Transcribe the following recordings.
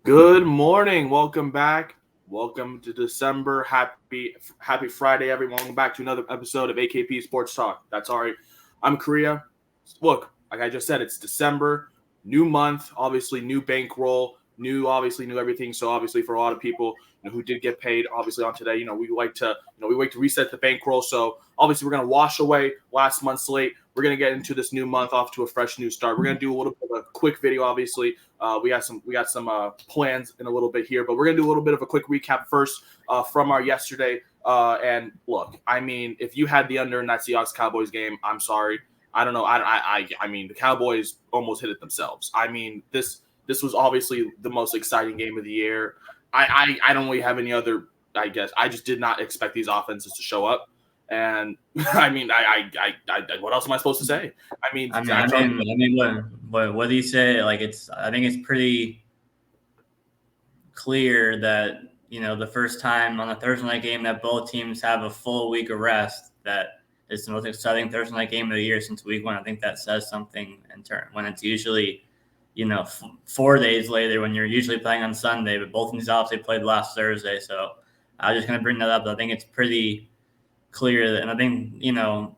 Good morning. Welcome back. Welcome to December. Happy Friday, everyone. Welcome back to another episode of AKP Sports Talk. That's all right. I'm Korea. Look, like I just said, it's December, new month, obviously new bankroll, new everything. So obviously for a lot of people, who did get paid, obviously on today, we like to reset the bankroll. So obviously we're gonna wash away last month's slate. We're gonna get into this new month off to a fresh new start. We're gonna do a little bit of a quick video, obviously. We got some plans in a little bit here, but we're gonna do a little bit of a quick recap first from our yesterday. And look, I mean, if you had the under in that Seahawks Cowboys game, I'm sorry. I don't know. I mean, the Cowboys almost hit it themselves. I mean, this was obviously the most exciting game of the year. I don't really have any other. I guess I just did not expect these offenses to show up. And I mean, what else am I supposed to say? I mean, I mean, I Zach Charbonnet. mean, I mean, what do you say? Like, I think it's pretty clear that the first time on a Thursday night game that both teams have a full week of rest, that it's the most exciting Thursday night game of the year since week one. I think that says something in turn when it's usually, 4 days later when you're usually playing on Sunday, but both teams obviously played last Thursday. So I was just gonna bring that up. I think it's pretty clear that, and I think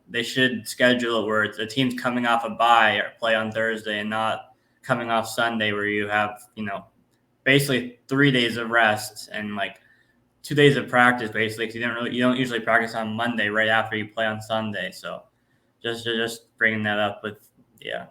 they should schedule it where it's the teams coming off a bye or play on Thursday and not coming off Sunday where you have basically 3 days of rest and like 2 days of practice basically because you don't usually practice on Monday right after you play on Sunday. So just bringing that up with yeah.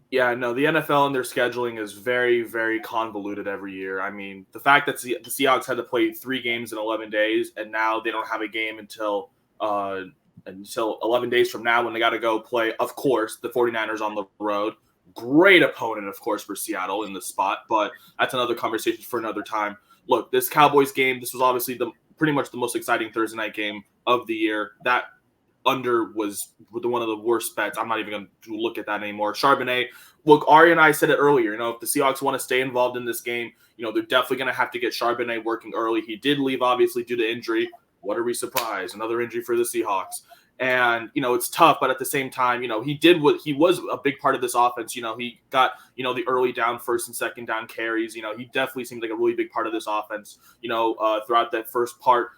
Yeah, no, the NFL and their scheduling is very, very convoluted every year. I mean, the fact that the Seahawks had to play 3 games in 11 days, and now they don't have a game until 11 days from now when they got to go play, of course, the 49ers on the road. Great opponent, of course, for Seattle in this spot, but that's another conversation for another time. Look, this Cowboys game, this was obviously the pretty much the most exciting Thursday night game of the year. That under was one of the worst bets. I'm not even going to look at that anymore. Charbonnet, look, Ari and I said it earlier. If the Seahawks want to stay involved in this game, they're definitely going to have to get Charbonnet working early. He did leave, obviously, due to injury. What are we surprised? Another injury for the Seahawks. And, it's tough, but at the same time, he was a big part of this offense. He got, the early down, first and second down carries. He definitely seemed like a really big part of this offense, throughout that first part.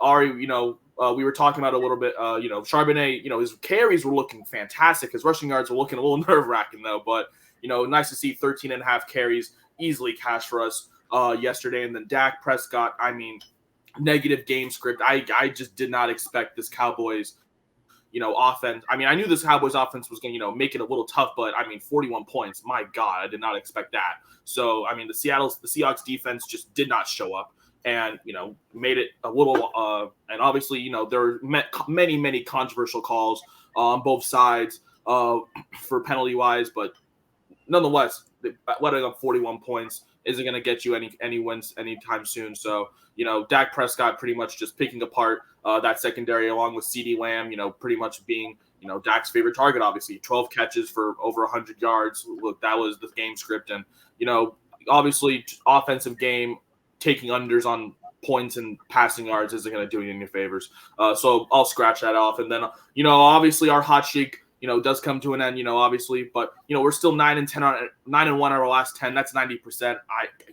Ari, we were talking about a little bit, Charbonnet, his carries were looking fantastic. His rushing yards were looking a little nerve-wracking, though. But, nice to see 13 and a half carries easily cash for us yesterday. And then Dak Prescott, I mean, negative game script. I just did not expect this Cowboys, offense. I mean, I knew this Cowboys offense was going to, make it a little tough, but I mean, 41 points. My God, I did not expect that. So, I mean, the Seahawks defense just did not show up and, made it a little, and obviously, there were many controversial calls on both sides for penalty wise, but nonetheless, letting up 41 points isn't going to get you any wins anytime soon. So, Dak Prescott pretty much just picking apart that secondary along with CeeDee Lamb, pretty much being, Dak's favorite target, obviously. 12 catches for over 100 yards. Look, that was the game script. And, obviously, offensive game, taking unders on points and passing yards isn't going to do you any favors. So I'll scratch that off. And then, obviously our hot streak, does come to an end, obviously, but we're still 9-10 on 9-1 our last 10. That's 90%.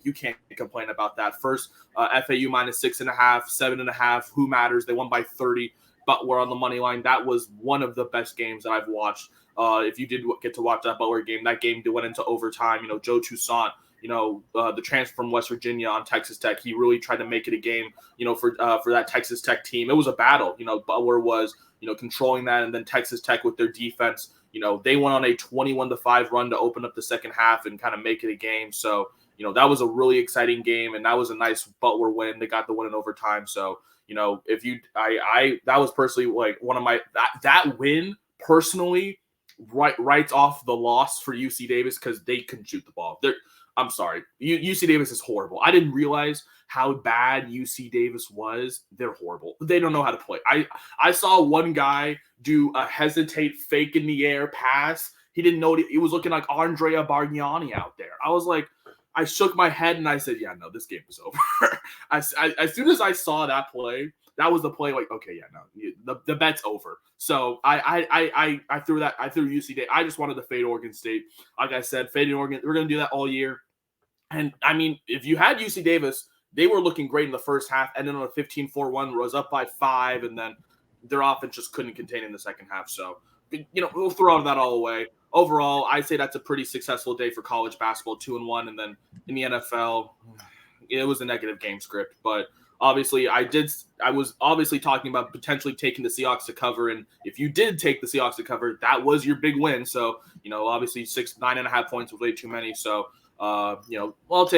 You can't complain about that. First, FAU minus 6.5, 7.5. Who matters? They won by 30, but we're on the money line. That was one of the best games that I've watched. If you did get to watch that Butler game, that game went into overtime. Joe Toussaint, the transfer from West Virginia on Texas Tech, he really tried to make it a game, for that Texas Tech team. It was a battle. Butler was, controlling that, and then Texas Tech with their defense, they went on a 21-5 run to open up the second half and kind of make it a game. So, that was a really exciting game, and that was a nice Butler win. They got the win in overtime. So, if you, that was personally like one of my that win personally writes off the loss for UC Davis because they couldn't shoot the ball. I'm sorry. UC Davis is horrible. I didn't realize how bad UC Davis was. They're horrible. They don't know how to play. I saw one guy do a hesitate fake in the air pass. He didn't know it was looking like Andrea Bargnani out there. I was like, I shook my head and I said, yeah, no, this game is over. As soon as I saw that play, that was the play. Like, okay, yeah, no, the bet's over. So I threw that. I threw UC Davis. I just wanted to fade Oregon State. Like I said, fading Oregon. We're gonna do that all year. And I mean, if you had UC Davis, they were looking great in the first half, and then on a 15-4-1, was up by 5, and then their offense just couldn't contain in the second half. So, we'll throw that all away. Overall, I'd say that's a pretty successful day for college basketball, 2-1, and then in the NFL, it was a negative game script. But obviously, I was obviously talking about potentially taking the Seahawks to cover, and if you did take the Seahawks to cover, that was your big win. So, obviously 9.5 points was way too many. So, we'll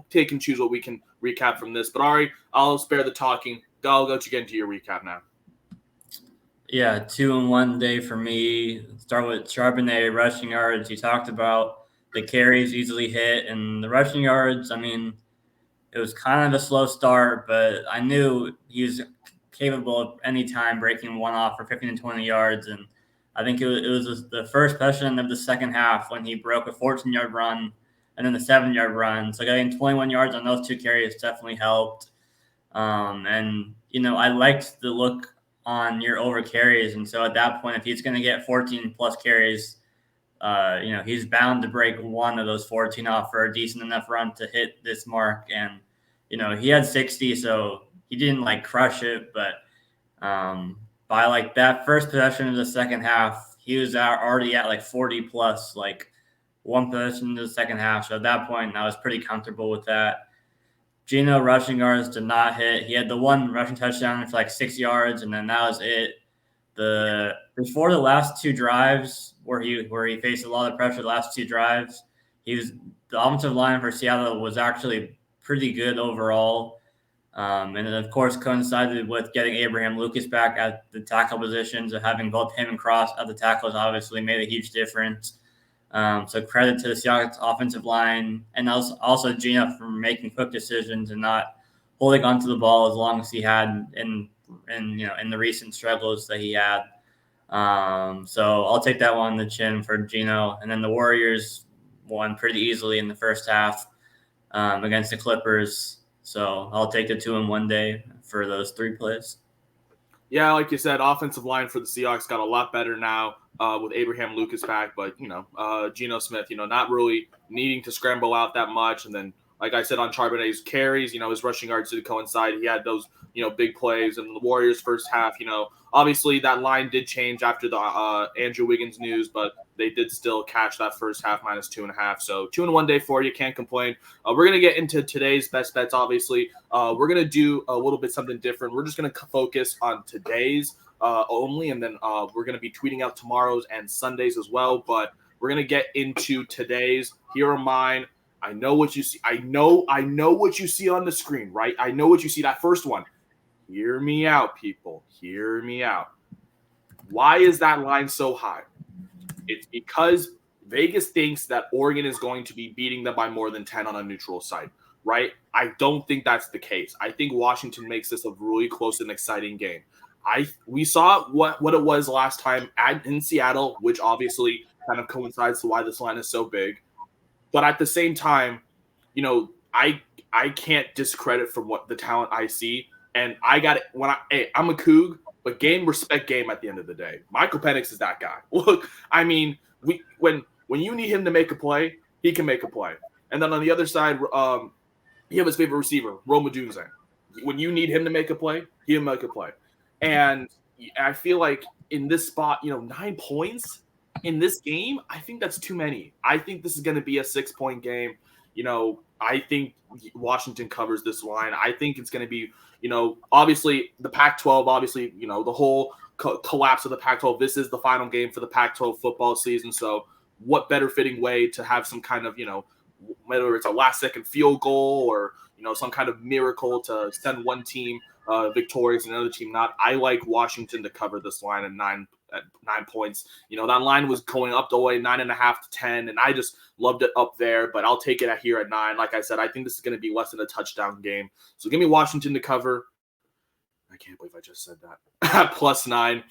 take and choose what we can recap from this. But Ari, I'll spare the talking. I'll let you get into your recap now. Yeah, 2-1 day for me. Start with Charbonnet rushing yards. You talked about the carries easily hit, and the rushing yards. I mean, it was kind of a slow start, but I knew he was capable of any time breaking one off for 15 to 20 yards. And I think it was the first possession of the second half when he broke a 14-yard run and then the 7-yard run. So getting 21 yards on those 2 carries definitely helped. I liked the look on your over carries. And so at that point, if he's going to get 14 plus carries, he's bound to break one of those 14 off for a decent enough run to hit this mark. And, he had 60, so he didn't crush it, but by that first possession of the second half, he was already at 40 plus, one possession in the second half. So at that point, I was pretty comfortable with that. Geno rushing yards did not hit. He had the one rushing touchdown for 6 yards, and then that was it. Before the last 2 drives where he faced a lot of pressure, the last 2 drives, the offensive line for Seattle was actually pretty good overall. And then, of course, coincided with getting Abraham Lucas back at the tackle positions, and having both him and Cross at the tackles obviously made a huge difference. So credit to the Seahawks offensive line, and also Geno for making quick decisions and not holding onto the ball as long as he had in the recent struggles that he had. So I'll take that one on the chin for Geno. And then the Warriors won pretty easily in the first half against the Clippers. So I'll take the 2-1 day for those 3 plays. Yeah, like you said, offensive line for the Seahawks got a lot better now with Abraham Lucas back. But, Geno Smith, not really needing to scramble out that much. And then, like I said, on Charbonnet's carries, his rushing yards did coincide. He had those, big plays. And the Warriors first half, obviously that line did change after the Andrew Wiggins news, but they did still catch that first half -2.5. So 2-1 day for you. Can't complain. We're going to get into today's best bets, obviously. We're going to do a little bit something different. We're just going to focus on today's only, and then we're going to be tweeting out tomorrow's and Sundays as well. But we're going to get into today's. Here are mine. I know what you see. I know what you see on the screen, right? I know what you see. That first one. Hear me out, people. Hear me out. Why is that line so high? It's because Vegas thinks that Oregon is going to be beating them by more than 10 on a neutral site, right? I don't think that's the case. I think Washington makes this a really close and exciting game. We saw what it was last time in Seattle, which obviously kind of coincides to why this line is so big. But at the same time, I can't discredit from what the talent I see. And I got it I'm a Coug, but respect game at the end of the day. Michael Penix is that guy. Look, I mean, when you need him to make a play, he can make a play. And then on the other side, you have his favorite receiver, Rome Odunze. When you need him to make a play, he'll make a play. And I feel like in this spot, 9 points in this game, I think that's too many. I think this is going to be a 6-point game. I think Washington covers this line. I think it's going to be, obviously the Pac-12, obviously, the whole collapse of the Pac-12. This is the final game for the Pac-12 football season. So what better fitting way to have some kind of, whether it's a last-second field goal or, some kind of miracle to send one team victorious and another team not. I like Washington to cover this line at 9 points. That line was going up the way 9.5 to 10, and I just loved it up there. But I'll take it here at 9. Like I said, I think this is going to be less than a touchdown game. So give me Washington to cover. I can't believe I just said that. +9.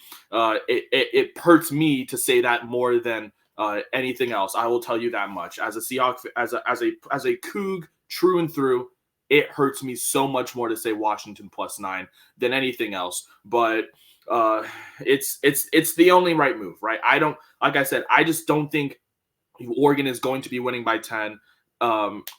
It hurts me to say that more than anything else. I will tell you that much. As a Seahawks, as a Coug true and through, it hurts me so much more to say Washington +9 than anything else. But it's the only right move, right? Like I said, I just don't think Oregon is going to be winning by 10.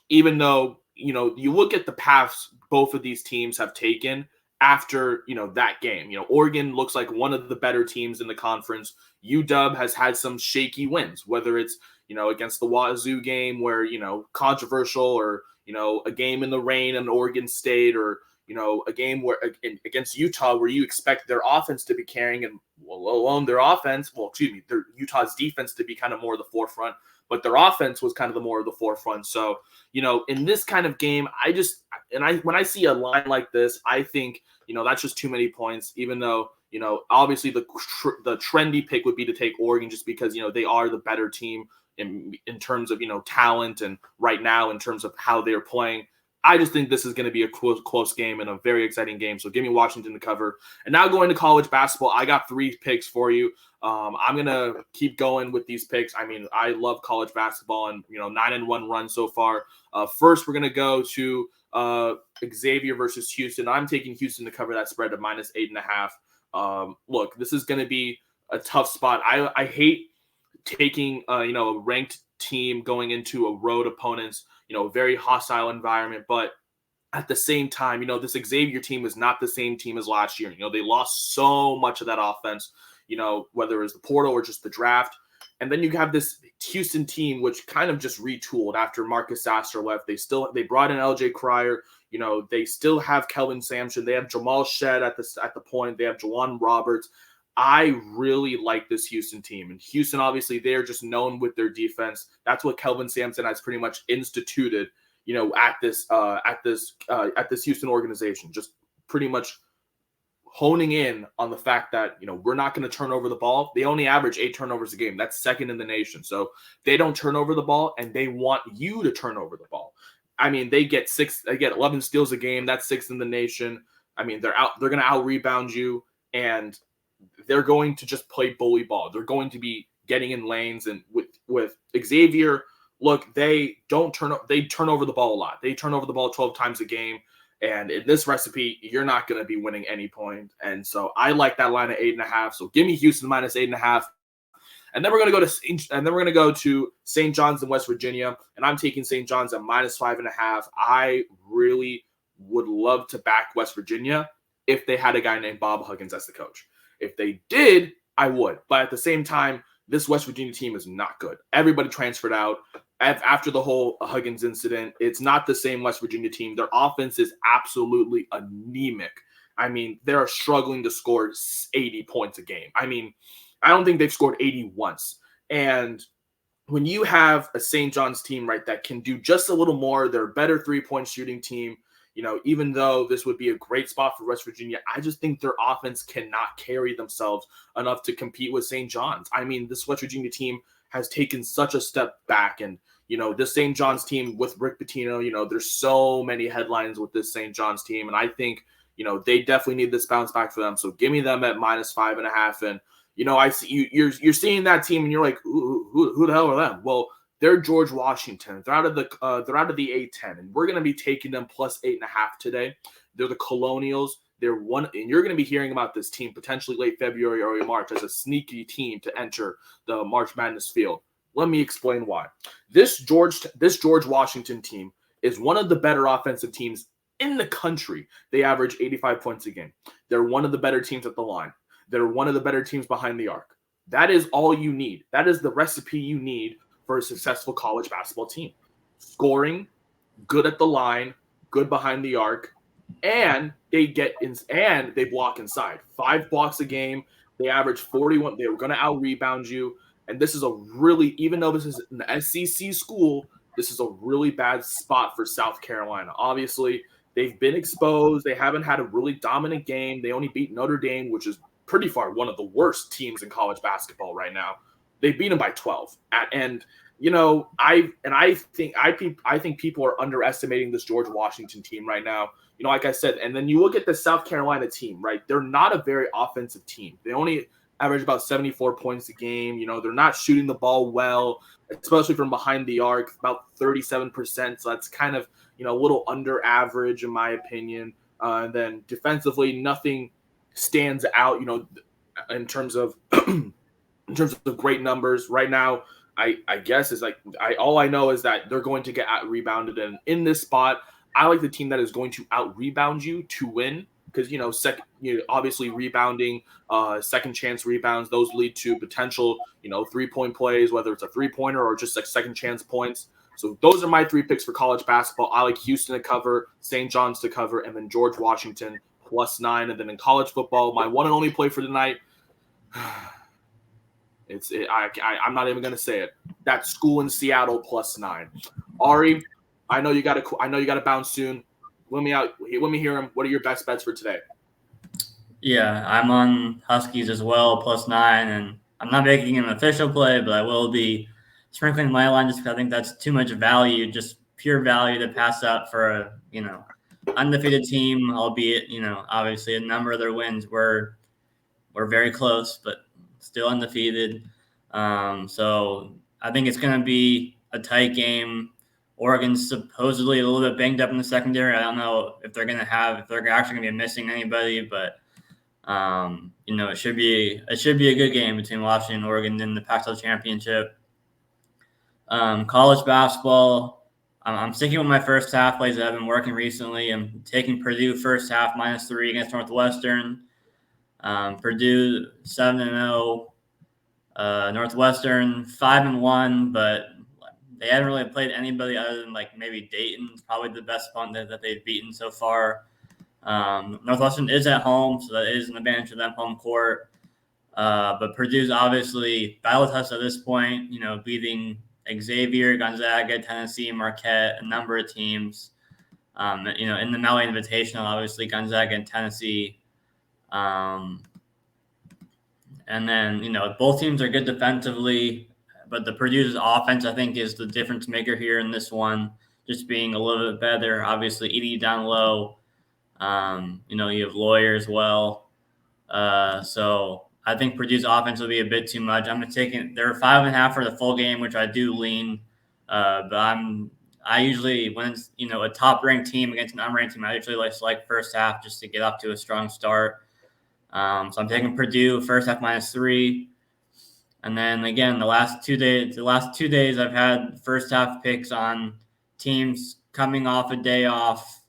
even though, you look at the paths both of these teams have taken after, that game. Oregon looks like one of the better teams in the conference. UW has had some shaky wins, whether it's, against the Wazoo game where, controversial, or, a game in the rain in Oregon State, or, a game where against Utah where you expect their offense to be carrying, and alone their offense, their Utah's defense to be kind of more the forefront, but their offense was kind of the more of the forefront. So, in this kind of game, when I see a line like this, I think, that's just too many points, even though, obviously the trendy pick would be to take Oregon just because, they are the better team in terms of, talent, and right now in terms of how they're playing. I just think this is going to be a close game and a very exciting game. So give me Washington to cover. And now going to college basketball, I got 3 picks for you. I'm going to keep going with these picks. I mean, I love college basketball, and, 9-1 run so far. First, we're going to go to Xavier versus Houston. I'm taking Houston to cover that spread of -8.5. Look, this is going to be a tough spot. I hate taking, a ranked team going into a road opponent's, very hostile environment. But at the same time, this Xavier team is not the same team as last year. They lost so much of that offense, whether it was the portal or just the draft. And then you have this Houston team, which kind of just retooled after Marcus Sasser left. They brought in LJ Cryer. They still have Kelvin Sampson. They have Jamal Shed at the point. They have Jawan Roberts. I really like this Houston team. And Houston, obviously, they're just known with their defense. That's what Kelvin Sampson has pretty much instituted, at this Houston organization. Just pretty much honing in on the fact that, we're not going to turn over the ball. They only average 8 turnovers a game. That's second in the nation. So they don't turn over the ball, and they want you to turn over the ball. I mean, they get 11 steals a game. That's 6th in the nation. I mean, they're going to out rebound you, and they're going to just play bully ball. They're going to be getting in lanes. And with Xavier, look, they turn over the ball a lot. They turn over the ball 12 times a game. And in this recipe, you're not going to be winning any point. And so I like that line at 8.5. So give me Houston -8.5. And then we're going to go to St. John's in West Virginia. And I'm taking St. John's at -5.5. I really would love to back West Virginia if they had a guy named Bob Huggins as the coach. If they did, I would. But at the same time, this West Virginia team is not good. Everybody transferred out after the whole Huggins incident. It's not the same West Virginia team. Their offense is absolutely anemic. I mean, they're struggling to score 80 points a game. I mean, I don't think they've scored 80 once. And when you have a St. John's team, right, that can do just a little more, they're a better 3-point shooting team. Even though this would be a great spot for West Virginia, I just think their offense cannot carry themselves enough to compete with St. John's. I mean, this West Virginia team has taken such a step back. And, this St. John's team with Rick Pitino, there's so many headlines with this St. John's team. And I think, they definitely need this bounce back for them. So give me them at -5.5. And, I see you're seeing that team and you're like, who the hell are them? Well, they're George Washington. They're out of the A10, and we're going to be taking them +8.5 today. They're the Colonials. They're one, and you're going to be hearing about this team potentially late February, early March as a sneaky team to enter the March Madness field. Let me explain why. This George Washington team is one of the better offensive teams in the country. They average 85 points a game. They're one of the better teams at the line. They're one of the better teams behind the arc. That is all you need. That is the recipe you need for a successful college basketball team. Scoring, good at the line, good behind the arc, and they block inside. 5 blocks a game. They average 41. They're going to out-rebound you. And this is even though this is an SEC school, this is a really bad spot for South Carolina. Obviously, they've been exposed. They haven't had a really dominant game. They only beat Notre Dame, which is pretty far one of the worst teams in college basketball right now. They beat them by 12. I think people are underestimating this George Washington team right now. Like I said, and then you look at the South Carolina team, right? They're not a very offensive team. They only average about 74 points a game. They're not shooting the ball well, especially from behind the arc, about 37%. So that's kind of, a little under average in my opinion. And then defensively, nothing stands out, in terms of great numbers right now. I guess is like all I know is that they're going to get out rebounded, and in this spot, I like the team that is going to out rebound you to win because obviously rebounding, second chance rebounds, those lead to potential 3-point plays, whether it's a 3-pointer or just like second chance points. So those are my 3 picks for college basketball. I like Houston to cover, St. John's to cover, and then George Washington +9. And then in college football, my one and only play for tonight. I'm not even gonna say it. That school in Seattle +9. Ari, I know you got to bounce soon. Let me hear him. What are your best bets for today? Yeah, I'm on Huskies as well +9, and I'm not making an official play, but I will be sprinkling my line just because I think that's too much value, just pure value to pass up for a undefeated team, albeit obviously a number of their wins were very close, but still undefeated. So I think it's going to be a tight game. Oregon's supposedly a little bit banged up in the secondary. I don't know if they're actually going to be missing anybody, but it should be a good game between Washington and Oregon in the Pac-12 championship. College basketball, I'm sticking with my first half plays that I've been working recently. I'm taking Purdue first half -3 against Northwestern. Purdue 7-0, Northwestern 5-1, but they haven't really played anybody other than like maybe Dayton. It's probably the best opponent that they've beaten so far. Northwestern is at home, so that is an advantage for them home court. But Purdue's obviously battle test at this point, beating Xavier, Gonzaga, Tennessee, Marquette, a number of teams. In the Maui Invitational, obviously Gonzaga and Tennessee. And then, both teams are good defensively, but the Purdue's offense, I think, is the difference maker here in this one, just being a little bit better. Obviously, eating you down low. You have Lawyer as well. So I think Purdue's offense will be a bit too much. I'm taking they're 5.5 for the full game, which I do lean. But I usually, when it's a top ranked team against an unranked team, I usually like first half just to get off to a strong start. So I'm taking Purdue first half -3. And then again, the last 2 days I've had first half picks on teams coming off a day off.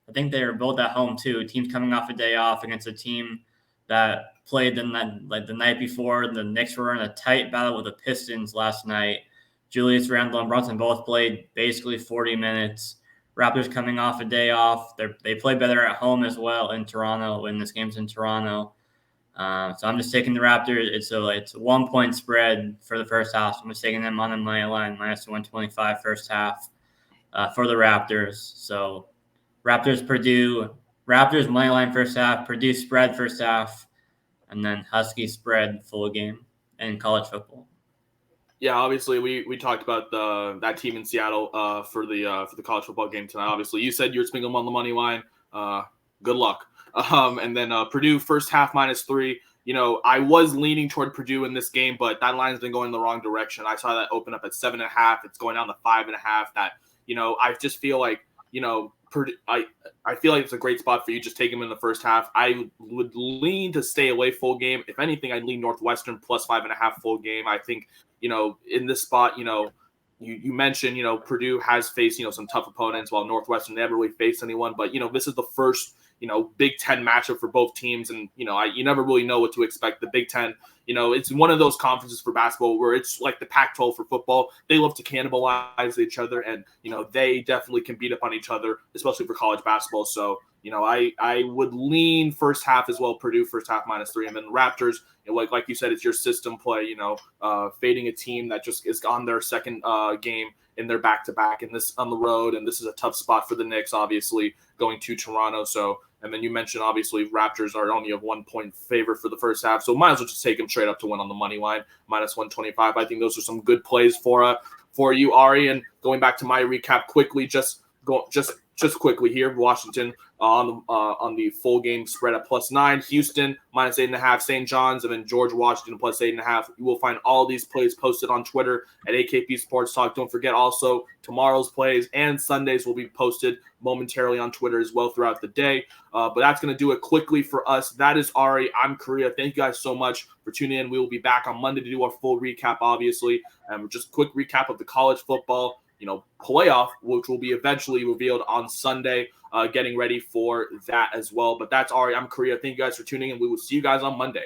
I think they were both at home too. Teams coming off a day off against a team that played the night before. The Knicks were in a tight battle with the Pistons last night. Julius Randle and Brunson both played basically 40 minutes. Raptors coming off a day off. They play better at home as well in Toronto when this game's in Toronto. So I'm just taking the Raptors. It's a 1-point spread for the first half. So I'm just taking them on the money line, -125 first half for the Raptors. So Raptors money line first half, Purdue spread first half, and then Husky spread full game in college football. Yeah, obviously we talked about that team in Seattle for the college football game tonight. Obviously, you said you were spinning them on the money line. Good luck. And then Purdue first half -3. I was leaning toward Purdue in this game, but that line's been going the wrong direction. I saw that open up at 7.5. It's going down to 5.5. That I just feel like Purdue, I feel like it's a great spot for you. Just take them in the first half. I would lean to stay away full game. If anything, I'd lean Northwestern +5.5 full game. I think in this spot, you mentioned Purdue has faced some tough opponents, while Northwestern never really faced anyone. But this is the first Big Ten matchup for both teams, and you never really know what to expect. The Big Ten, it's one of those conferences for basketball where it's like the Pac-12 for football. They love to cannibalize each other, and they definitely can beat up on each other, especially for college basketball. So I would lean first half as well. Purdue first half -3, and then Raptors. Like you said, it's your system play. Fading a team that just is on their second game in their back-to-back, and this on the road, and this is a tough spot for the Knicks, obviously going to Toronto. So, and then you mentioned obviously Raptors are only a 1-point favorite for the first half, so might as well just take them straight up to win on the money line -125. I think those are some good plays for you, Ari. And going back to my recap quickly, just just quickly here, Washington on the full game spread at +9, Houston -8.5, St. John's, and then George Washington +8.5. You will find all these plays posted on Twitter at AKP Sports Talk. Don't forget also tomorrow's plays and Sundays will be posted momentarily on Twitter as well throughout the day. But that's going to do it quickly for us. That is Ari. I'm Korea. Thank you guys so much for tuning in. We will be back on Monday to do our full recap, obviously. Just quick recap of the college football playoff, which will be eventually revealed on Sunday, getting ready for that as well. But that's Ari. I'm Korea. Thank you guys for tuning in. We will see you guys on Monday.